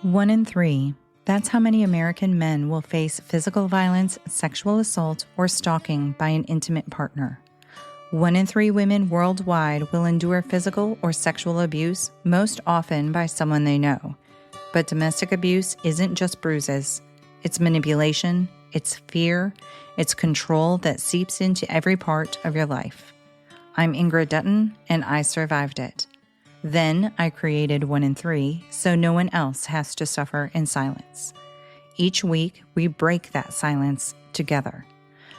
1 in 3. That's how many American men will face physical violence, sexual assault, or stalking by an intimate partner. 1 in 3 women worldwide will endure physical or sexual abuse, most often by someone they know. But domestic abuse isn't just bruises. It's manipulation, it's fear, it's control that seeps into every part of your life. I'm Ingrid Dutton, and I survived it. Then I created 1 in 3 so no one else has to suffer in silence. Each week, we break that silence together.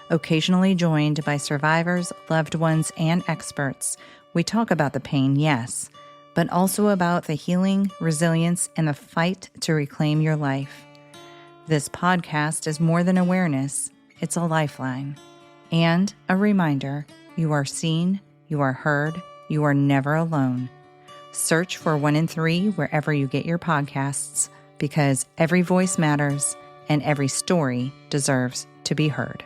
Occasionally joined by survivors, loved ones, and experts, we talk about the pain, yes, but also about the healing, resilience, and the fight to reclaim your life. This podcast is more than awareness, it's a lifeline. And a reminder, you are seen, you are heard, you are never alone. Search for 1 in 3 wherever you get your podcasts, because every voice matters and every story deserves to be heard.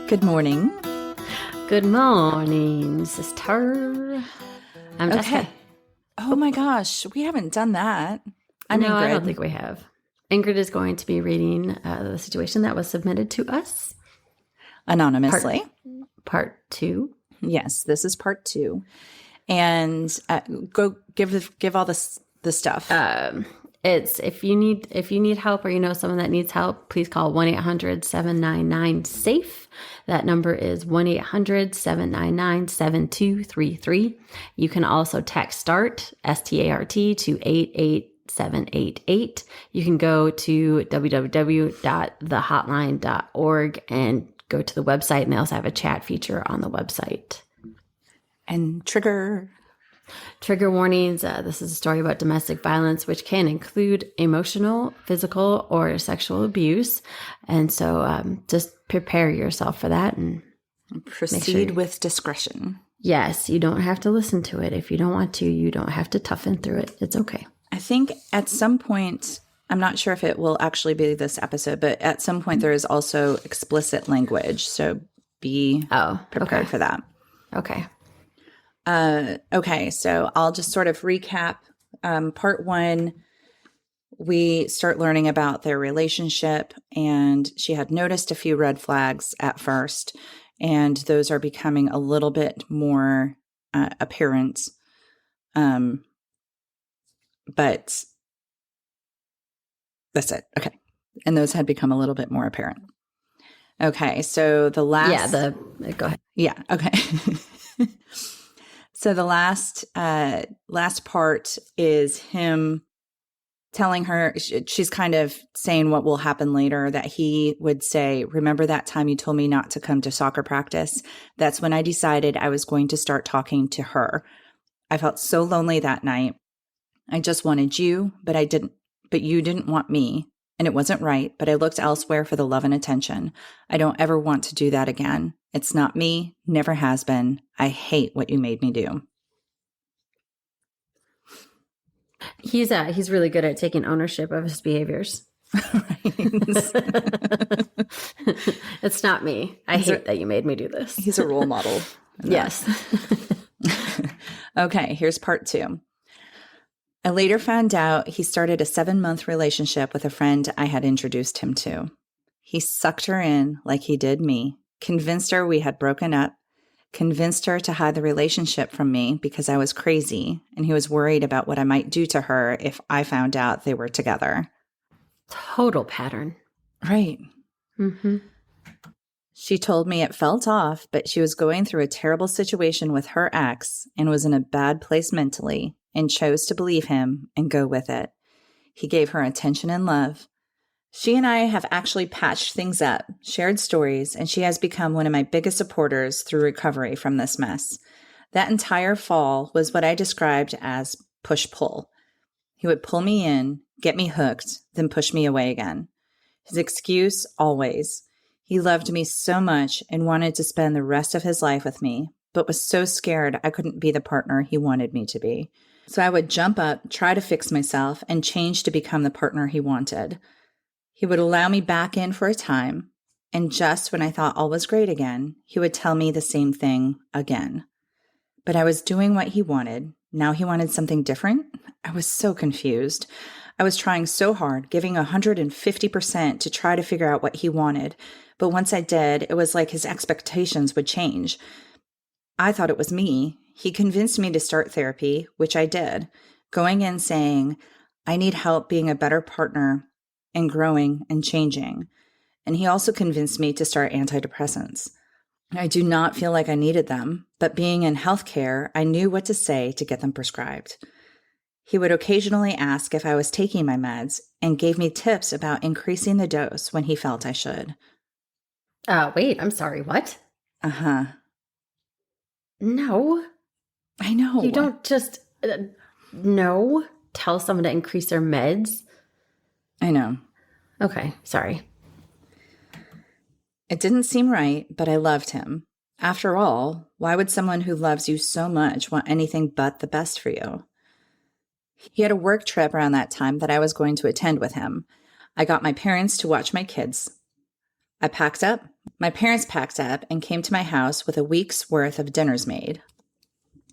Good morning. Good morning, sister. I'm Jessica. Oh my gosh, we haven't done that. No, I don't think we have. Ingrid is going to be reading the situation that was submitted to us. Anonymously. Part 2. Yes, this is part 2. And go give all the stuff. It's if you need help or you know someone that needs help, please call 1-800-799-SAFE. That number is 1-800-799-7233. You can also text START, S-T-A-R-T, to 88788. You can go to www.thehotline.org and go to the website, and they also have a chat feature on the website. And trigger warnings. This is a story about domestic violence, which can include emotional, physical, or sexual abuse. And so just prepare yourself for that and proceed with discretion. Yes, you don't have to listen to it. If you don't want to, you don't have to toughen through it. It's okay. I think at some point, I'm not sure if it will actually be this episode, but at some point there is also explicit language. So be prepared for that. Okay. Okay, so I'll just sort of recap. Part 1, we start learning about their relationship, and she had noticed a few red flags at first, and those are becoming a little bit more apparent. But that's it. Okay. And those had become a little bit more apparent. Okay, so the last... go ahead. Yeah, okay. So the last part is him telling her, she's kind of saying what will happen later, that he would say, remember that time you told me not to come to soccer practice? That's when I decided I was going to start talking to her. I felt so lonely that night. I just wanted you, but you didn't want me. And it wasn't right, but I looked elsewhere for the love and attention. I don't ever want to do that again. It's not me, never has been. I hate what you made me do. He's really good at taking ownership of his behaviors. It's not me. I hate that you made me do this. He's a role model. Yes. Okay, here's part 2. I later found out he started a 7-month relationship with a friend I had introduced him to. He sucked her in like he did me, convinced her we had broken up, convinced her to hide the relationship from me because I was crazy, and he was worried about what I might do to her if I found out they were together. Total pattern. Right. Mm-hmm. She told me it felt off, but she was going through a terrible situation with her ex and was in a bad place mentally, and chose to believe him and go with it. He gave her attention and love. She and I have actually patched things up, shared stories, and she has become one of my biggest supporters through recovery from this mess. That entire fall was what I described as push-pull. He would pull me in, get me hooked, then push me away again. His excuse, always. He loved me so much and wanted to spend the rest of his life with me, but was so scared I couldn't be the partner he wanted me to be. So I would jump up, try to fix myself, and change to become the partner he wanted. He would allow me back in for a time, and just when I thought all was great again, he would tell me the same thing again. But I was doing what he wanted. Now he wanted something different. I was so confused. I was trying so hard, giving 150% to try to figure out what he wanted. But once I did, it was like his expectations would change. I thought it was me. He convinced me to start therapy, which I did, going in saying, I need help being a better partner and growing and changing. And he also convinced me to start antidepressants. I do not feel like I needed them, but being in healthcare, I knew what to say to get them prescribed. He would occasionally ask if I was taking my meds and gave me tips about increasing the dose when he felt I should. Wait, I'm sorry, what? Uh-huh. No. I know. You don't just, no, tell someone to increase their meds. I know. Okay, sorry. It didn't seem right, but I loved him. After all, why would someone who loves you so much want anything but the best for you? He had a work trip around that time that I was going to attend with him. I got my parents to watch my kids. I packed up. My parents packed up and came to my house with a week's worth of dinners made.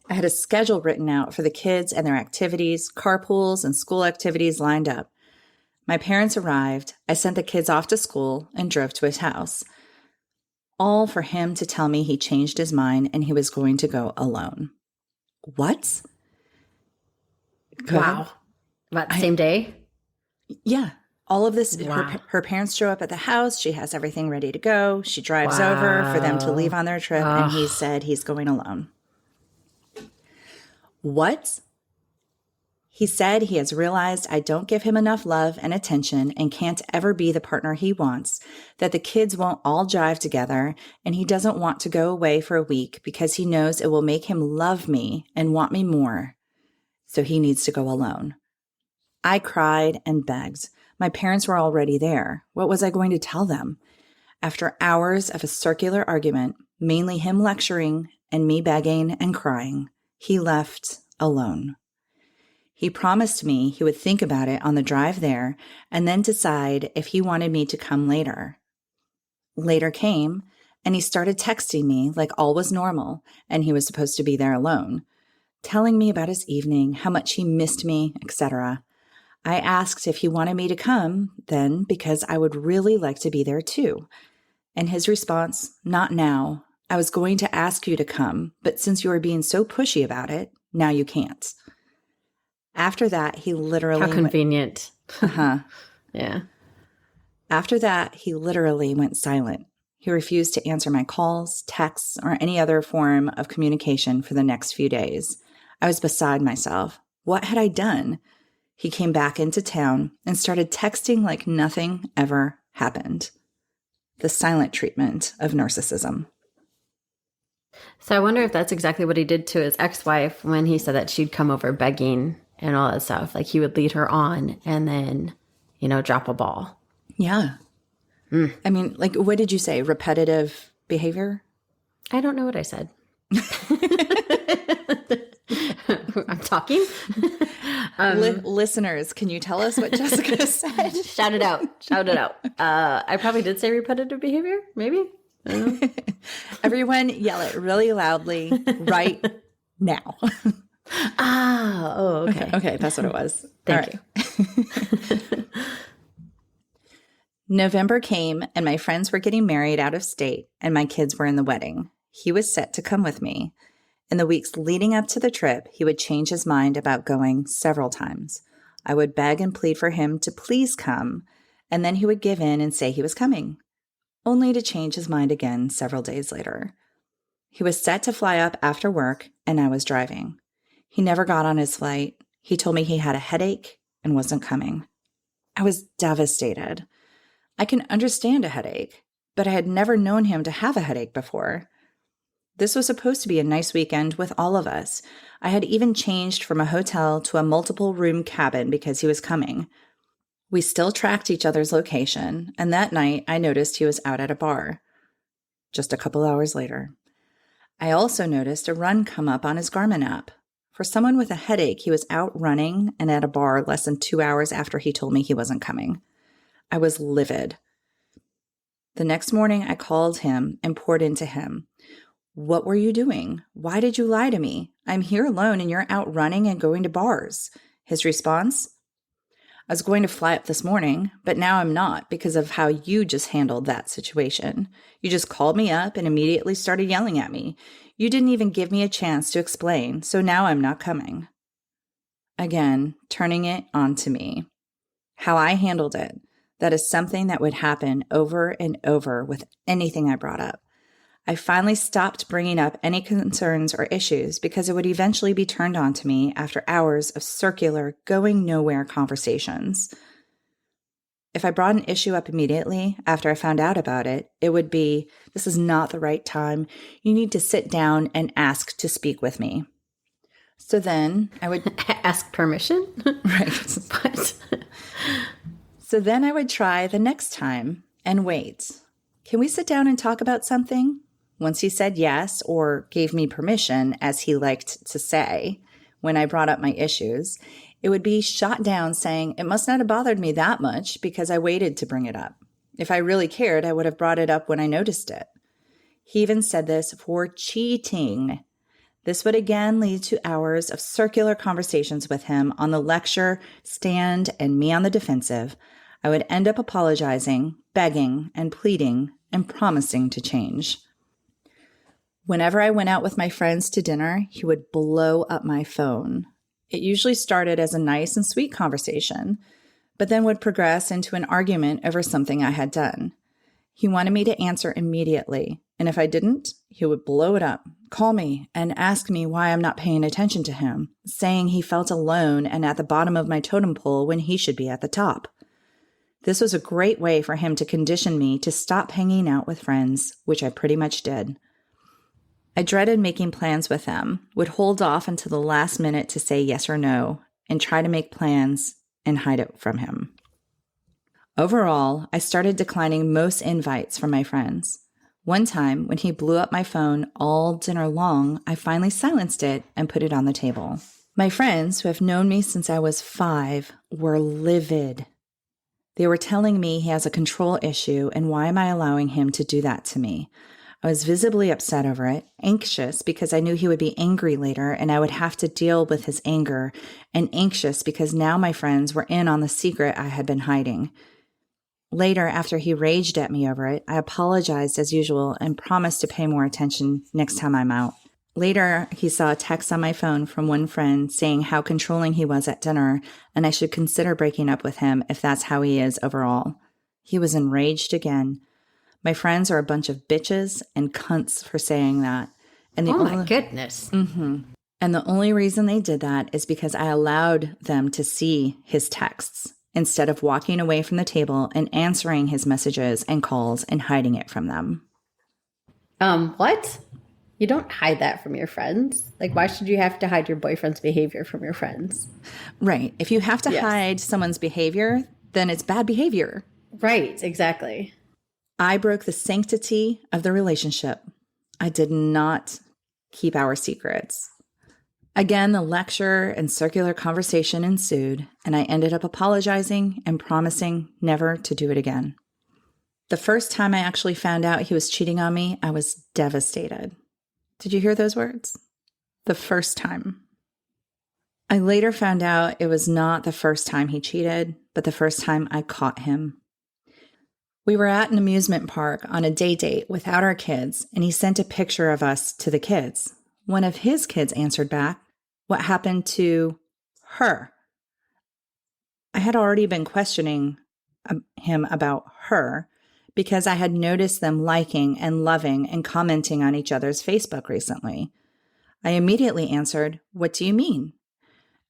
I had a schedule written out for the kids and their activities, carpools, and school activities lined up. My parents arrived. I sent the kids off to school and drove to his house. All for him to tell me he changed his mind and he was going to go alone. What? Wow. What, same day? Yeah. All of this, Wow. her parents show up at the house. She has everything ready to go. She drives over for them to leave on their trip, and he said he's going alone. What? He said he has realized I don't give him enough love and attention and can't ever be the partner he wants, that the kids won't all jive together, and he doesn't want to go away for a week because he knows it will make him love me and want me more. So he needs to go alone. I cried and begged. My parents were already there. What was I going to tell them? After hours of a circular argument, mainly him lecturing and me begging and crying, he left alone. He promised me he would think about it on the drive there and then decide if he wanted me to come later. Later came, and he started texting me like all was normal and he was supposed to be there alone, telling me about his evening, how much he missed me, etc. I asked if he wanted me to come then because I would really like to be there too. And his response, not now. I was going to ask you to come, but since you are being so pushy about it, now you can't. After that, he literally... How convenient. Uh-huh. Yeah. After that, he literally went silent. He refused to answer my calls, texts, or any other form of communication for the next few days. I was beside myself. What had I done? He came back into town and started texting like nothing ever happened. The silent treatment of narcissism. So I wonder if that's exactly what he did to his ex-wife when he said that she'd come over begging and all that stuff. Like he would lead her on and then, drop a ball. Yeah. I mean, like, what did you say? Repetitive behavior? I don't know what I said. I'm talking. Listeners, can you tell us what Jessica said? Shout it out. I probably did say repetitive behavior, maybe. I don't know. Everyone yell it really loudly right now. Okay. Okay, that's what it was. Thank you. November came and my friends were getting married out of state and my kids were in the wedding. He was set to come with me. In the weeks leading up to the trip, he would change his mind about going several times. I would beg and plead for him to please come, and then he would give in and say he was coming, only to change his mind again several days later. He was set to fly up after work, and I was driving. He never got on his flight. He told me he had a headache and wasn't coming. I was devastated. I can understand a headache, but I had never known him to have a headache before. This was supposed to be a nice weekend with all of us. I had even changed from a hotel to a multiple room cabin because he was coming. We still tracked each other's location, and that night I noticed he was out at a bar. Just a couple hours later. I also noticed a run come up on his Garmin app. For someone with a headache, he was out running and at a bar less than 2 hours after he told me he wasn't coming. I was livid. The next morning, I called him and poured into him. What were you doing? Why did you lie to me? I'm here alone and you're out running and going to bars. His response? I was going to fly up this morning, but now I'm not because of how you just handled that situation. You just called me up and immediately started yelling at me. You didn't even give me a chance to explain, so now I'm not coming. Again, turning it onto me. How I handled it. That is something that would happen over and over with anything I brought up. I finally stopped bringing up any concerns or issues because it would eventually be turned on to me after hours of circular, going nowhere conversations. If I brought an issue up immediately after I found out about it, it would be, this is not the right time. You need to sit down and ask to speak with me. So then I would ask permission. Right. But So then I would try the next time and wait. Can we sit down and talk about something? Once he said yes or gave me permission, as he liked to say, when I brought up my issues, it would be shot down saying it must not have bothered me that much because I waited to bring it up. If I really cared, I would have brought it up when I noticed it. He even said this for cheating. This would again lead to hours of circular conversations with him on the lecture stand and me on the defensive. I would end up apologizing, begging, and pleading, and promising to change. Whenever I went out with my friends to dinner, he would blow up my phone. It usually started as a nice and sweet conversation, but then would progress into an argument over something I had done. He wanted me to answer immediately, and if I didn't, he would blow it up, call me, and ask me why I'm not paying attention to him, saying he felt alone and at the bottom of my totem pole when he should be at the top. This was a great way for him to condition me to stop hanging out with friends, which I pretty much did. I dreaded making plans with him, would hold off until the last minute to say yes or no, and try to make plans and hide it from him. Overall, I started declining most invites from my friends. One time, when he blew up my phone all dinner long, I finally silenced it and put it on the table. My friends, who have known me since I was 5, were livid. They were telling me he has a control issue and why am I allowing him to do that to me? I was visibly upset over it, anxious because I knew he would be angry later and I would have to deal with his anger, and anxious because now my friends were in on the secret I had been hiding. Later, after he raged at me over it, I apologized as usual and promised to pay more attention next time I'm out. Later, he saw a text on my phone from one friend saying how controlling he was at dinner and I should consider breaking up with him if that's how he is overall. He was enraged again. My friends are a bunch of bitches and cunts for saying that. And my goodness. Mm-hmm. And the only reason they did that is because I allowed them to see his texts instead of walking away from the table and answering his messages and calls and hiding it from them. What? You don't hide that from your friends. Like, why should you have to hide your boyfriend's behavior from your friends? Right. If you have to hide someone's behavior, then it's bad behavior. Right. Exactly. I broke the sanctity of the relationship. I did not keep our secrets. Again, the lecture and circular conversation ensued, and I ended up apologizing and promising never to do it again. The first time I actually found out he was cheating on me, I was devastated. Did you hear those words? The first time. I later found out it was not the first time he cheated, but the first time I caught him. We were at an amusement park on a day date without our kids, and he sent a picture of us to the kids. One of his kids answered back, "What happened to her?" I had already been questioning him about her because I had noticed them liking and loving and commenting on each other's Facebook recently. I immediately answered, "What do you mean?"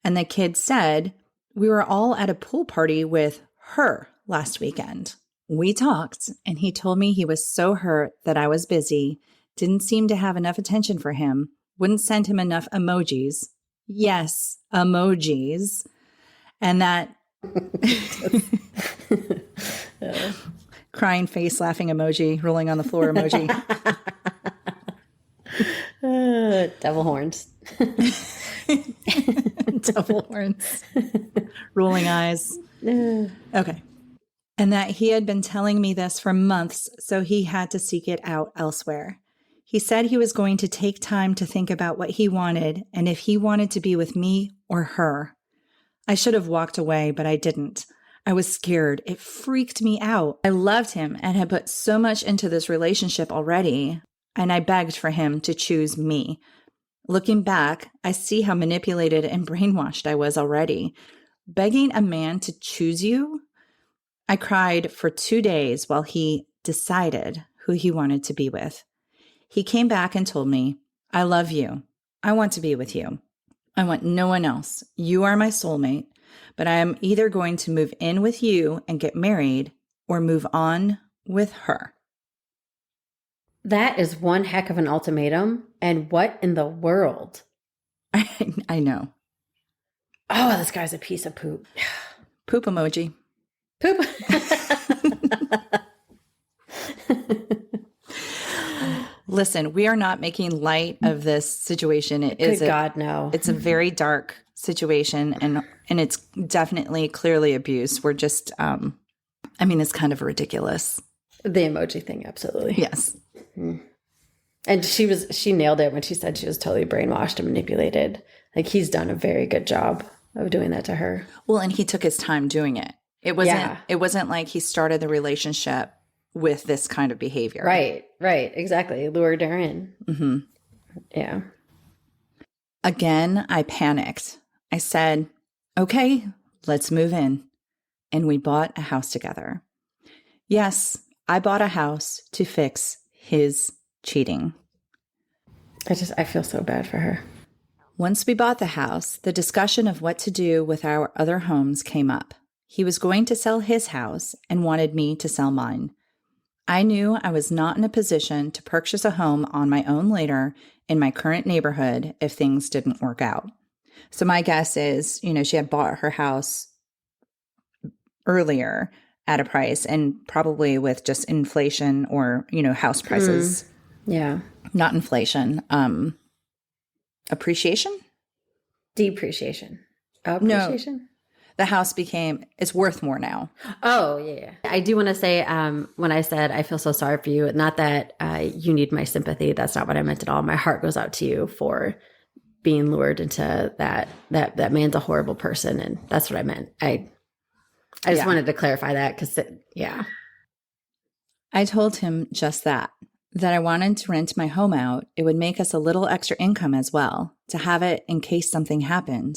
And the kid said, "We were all at a pool party with her last weekend." We talked, and he told me he was so hurt that I was busy didn't seem to have enough attention for him, wouldn't send him enough emojis. Yes, emojis. And that crying face, laughing emoji, rolling on the floor emoji. Devil horns. Devil horns. Rolling eyes. Okay. And that he had been telling me this for months, so he had to seek it out elsewhere. He said he was going to take time to think about what he wanted and if he wanted to be with me or her. I should have walked away, but I didn't. I was scared. It freaked me out. I loved him and had put so much into this relationship already, and I begged for him to choose me. Looking back, I see how manipulated and brainwashed I was already. Begging a man to choose you? I cried for 2 days while he decided who he wanted to be with. He came back and told me, I love you. I want to be with you. I want no one else. You are my soulmate, but I am either going to move in with you and get married or move on with her. That is one heck of an ultimatum. And what in the world? I know. Oh, this guy's a piece of poop. Poop emoji. Poop. Listen, we are not making light of this situation. Good God, no. It's a very dark situation, and it's definitely clearly abuse. We're just, it's kind of ridiculous. The emoji thing, absolutely. Yes. Mm-hmm. And she nailed it when she said she was totally brainwashed and manipulated. Like, he's done a very good job of doing that to her. Well, and he took his time doing it. It wasn't like he started the relationship with this kind of behavior. Right, exactly. Lured her in. Mm-hmm. Yeah. Again, I panicked. I said, okay, let's move in. And we bought a house together. Yes, I bought a house to fix his cheating. I feel so bad for her. Once we bought the house, the discussion of what to do with our other homes came up. He was going to sell his house and wanted me to sell mine. I knew I was not in a position to purchase a home on my own later in my current neighborhood if things didn't work out. So my guess is, she had bought her house earlier at a price and probably with just inflation or, house prices. Yeah. Not inflation. Appreciation? Depreciation. Appreciation? No. The house it's worth more now. Oh, yeah. I do want to say, when I said, I feel so sorry for you, not that you need my sympathy. That's not what I meant at all. My heart goes out to you for being lured into that man's a horrible person. And that's what I meant. I just wanted to clarify that because, I told him just that I wanted to rent my home out. It would make us a little extra income as well, to have it in case something happened.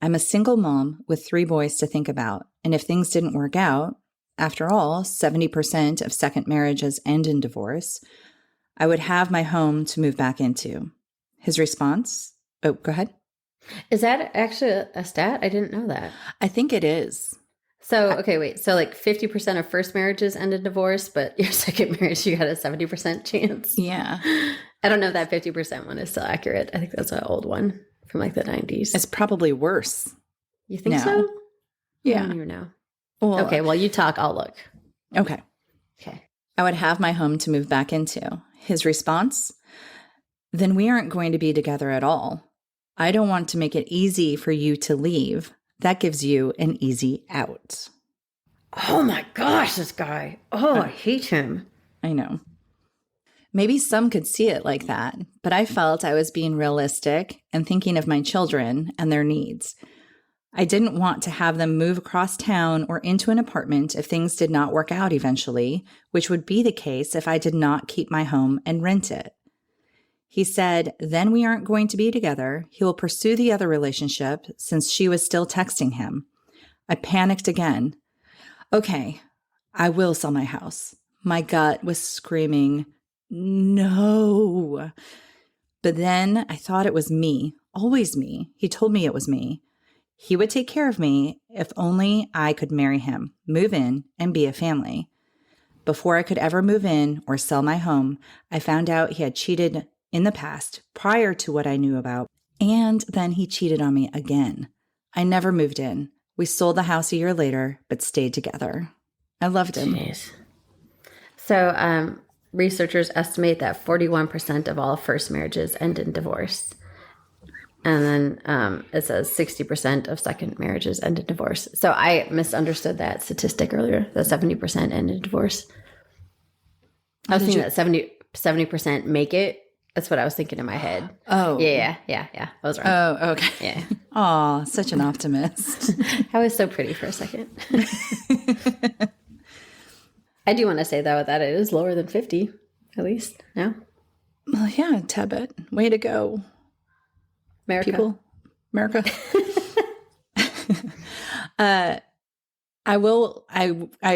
I'm a single mom with 3 boys to think about, and if things didn't work out, after all, 70% of second marriages end in divorce, I would have my home to move back into. His response? Oh, go ahead. Is that actually a stat? I didn't know that. I think it is. So, okay, wait. So like 50% of first marriages end in divorce, but your second marriage, you got a 70% chance? Yeah. I don't know if that 50% one is still accurate. I think that's an old one from like the 90s. It's probably worse. You think so? Yeah. I don't even know. Well, okay, well, you talk. I'll look. Okay. Okay. I would have my home to move back into. His response? Then we aren't going to be together at all. I don't want to make it easy for you to leave. That gives you an easy out. Oh my gosh, this guy. Oh, I hate him. I know. Maybe some could see it like that, but I felt I was being realistic and thinking of my children and their needs. I didn't want to have them move across town or into an apartment if things did not work out eventually, which would be the case if I did not keep my home and rent it. He said, then we aren't going to be together. He will pursue the other relationship since she was still texting him. I panicked again. Okay, I will sell my house. My gut was screaming, no. But then I thought it was me, always me. He told me it was me. He would take care of me if only I could marry him, move in, and be a family. Before I could ever move in or sell my home, I found out he had cheated in the past prior to what I knew about, and then he cheated on me again. I never moved in. We sold the house a year later, but stayed together. I loved him. Jeez. So researchers estimate that 41% of all first marriages end in divorce. And then it says 60% of second marriages end in divorce. So I misunderstood that statistic earlier, that 70% end in divorce. I was thinking that 70% make it. That's what I was thinking in my head. Oh. Yeah. I was wrong. Oh, okay. Yeah. Aw, such an optimist. I was so pretty for a second. I do want to say, though, that it is lower than 50, at least. No? Well, yeah, Tebet. Way to go. America. People. America. I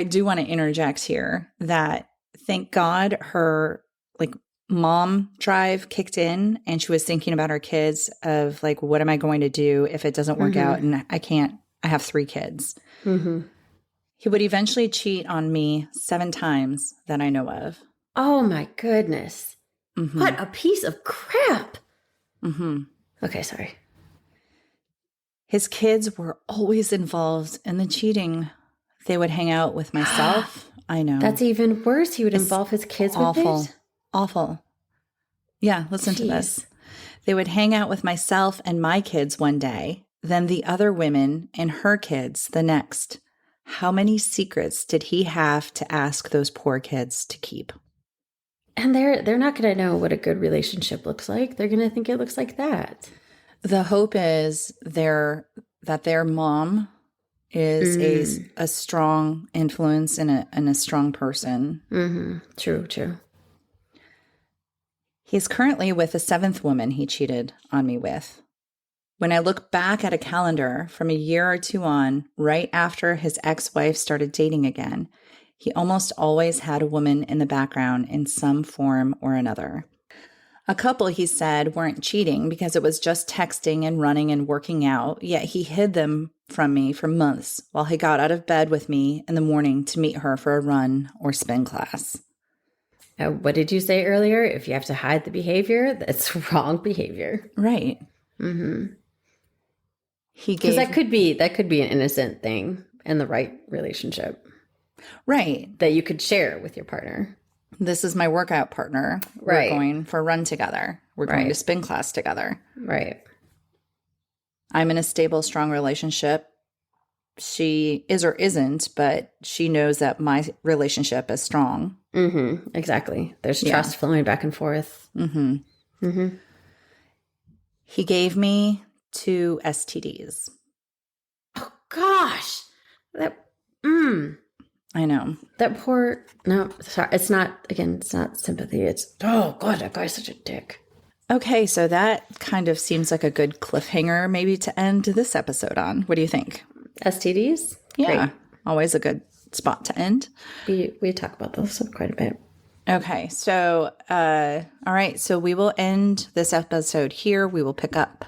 do want to interject here that thank God her mom drive kicked in and she was thinking about her kids of what am I going to do if it doesn't work out and I have 3 kids. Mm-hmm. He would eventually cheat on me 7 times that I know of. Oh my goodness. Mm-hmm. What a piece of crap. Mm-hmm. Okay, sorry. His kids were always involved in the cheating. They would hang out with myself. I know. That's even worse. He would involve his kids with it? Awful. Yeah, listen to this. They would hang out with myself and my kids one day, then the other women and her kids the next. How many secrets did he have to ask those poor kids to keep? And they're not going to know what a good relationship looks like. They're going to think it looks like that. The hope is that their mom is a strong influence and a strong person. Mm-hmm. True. He's currently with the 7th woman he cheated on me with. When I look back at a calendar from a year or 2 on, right after his ex-wife started dating again, he almost always had a woman in the background in some form or another. A couple, he said, weren't cheating because it was just texting and running and working out, yet he hid them from me for months while he got out of bed with me in the morning to meet her for a run or spin class. What did you say earlier? If you have to hide the behavior, that's wrong behavior. Right. Mm-hmm. Because that could be an innocent thing in the right relationship. Right. That you could share with your partner. This is my workout partner. Right. We're going for a run together. We're going to spin class together. Right. I'm in a stable, strong relationship. She is or isn't, but she knows that my relationship is strong. Mm-hmm. Exactly. There's trust flowing back and forth. Mm-hmm. Mm-hmm. He gave me 2 STDs. Oh, gosh. I know. That poor... No, sorry. It's not sympathy. It's, oh, God, that guy's such a dick. Okay, so that kind of seems like a good cliffhanger maybe to end this episode on. What do you think? STDs? Yeah. Great. Always a good spot to end. We talk about those quite a bit. Okay, so, all right, so we will end this episode here. We will pick up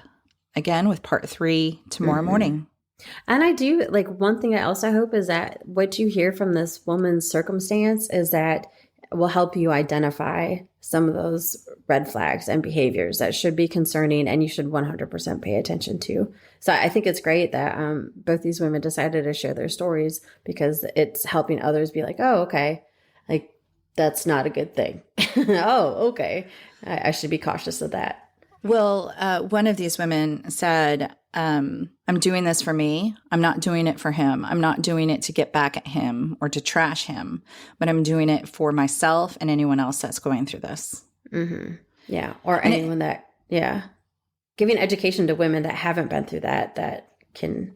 again with part 3 tomorrow morning. And I do, one thing I also hope is that what you hear from this woman's circumstance is that will help you identify some of those red flags and behaviors that should be concerning and you should 100% pay attention to. So I think it's great that both these women decided to share their stories because it's helping others be like, oh, okay, that's not a good thing. Oh, okay. I should be cautious of that. Well, one of these women said, I'm doing this for me. I'm not doing it for him. I'm not doing it to get back at him or to trash him, but I'm doing it for myself and anyone else that's going through this. Mm-hmm. Yeah. Or anyone giving education to women that haven't been through that can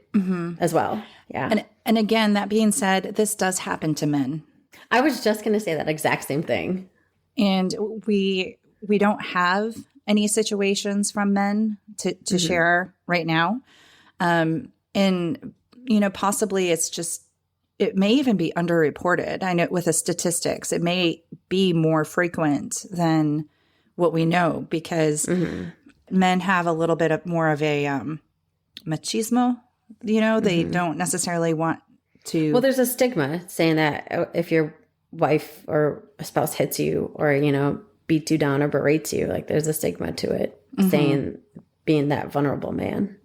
as well. Yeah. And again, that being said, this does happen to men. I was just going to say that exact same thing. And we don't have any situations from men to share right now. And, possibly it may even be underreported. I know with the statistics, it may be more frequent than what we know because men have a little bit more of a machismo, they don't necessarily want to. Well, there's a stigma saying that if you're wife or a spouse hits you or, you know, beats you down or berates you. Like there's a stigma to it, being that vulnerable man.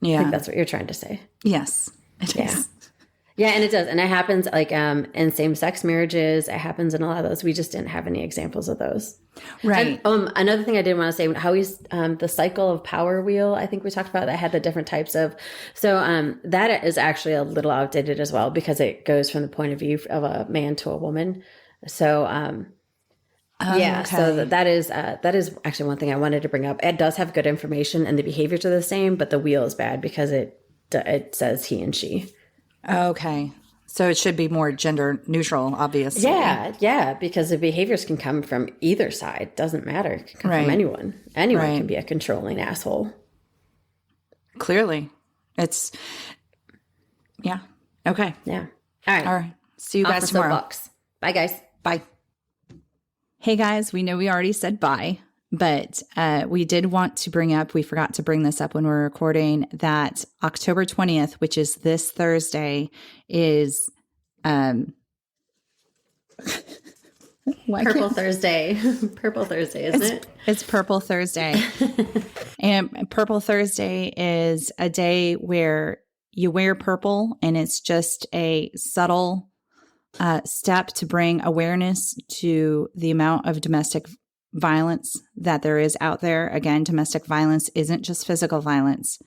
Yeah. I think that's what you're trying to say. Yes, it is. Yeah, and it does. And it happens like in same-sex marriages. It happens in a lot of those. We just didn't have any examples of those. Right. And, another thing I did want to say, how he's the cycle of power wheel, I think we talked about that had the different types of. So that is actually a little outdated as well because it goes from the point of view of a man to a woman. So so that is actually one thing I wanted to bring up. It does have good information and the behaviors are the same, but the wheel is bad because it says he and she. Okay. So it should be more gender neutral, obviously. Yeah, because the behaviors can come from either side. Doesn't matter. It can come from anyone. Anyone can be a controlling asshole. Clearly. It's, yeah. Okay. Yeah. All right. See you guys tomorrow. Soapbox. Bye, guys. Bye. Hey, guys. We know we already said bye. But we did want to bring up, we forgot to bring this up when we were recording, that October 20th, which is this Thursday, is Purple Thursday. Purple Thursday, isn't it? It's Purple Thursday. And Purple Thursday is a day where you wear purple, and it's just a subtle step to bring awareness to the amount of domestic violence that there is out there. Again, domestic violence isn't just physical violence.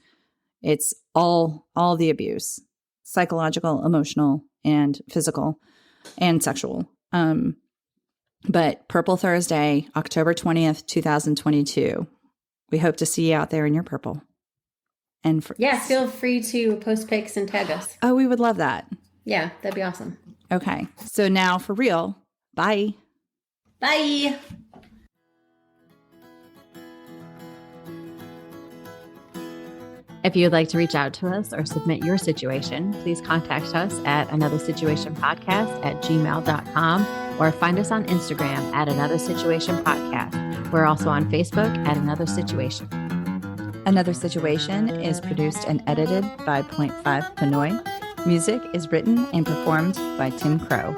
It's all the abuse, psychological, emotional, and physical and sexual. But Purple Thursday, October 20th, 2022. We hope to see you out there in your purple. And feel free to post pics and tag us. Oh, we would love that. Yeah, that'd be awesome. Okay. So now for real, bye. Bye. If you would like to reach out to us or submit your situation, please contact us at anothersituationpodcast@gmail.com or find us on Instagram at Another Situation Podcast. We're also on Facebook at Another Situation. Another Situation is produced and edited by Point 5 Pinoy. Music is written and performed by Tim Crow.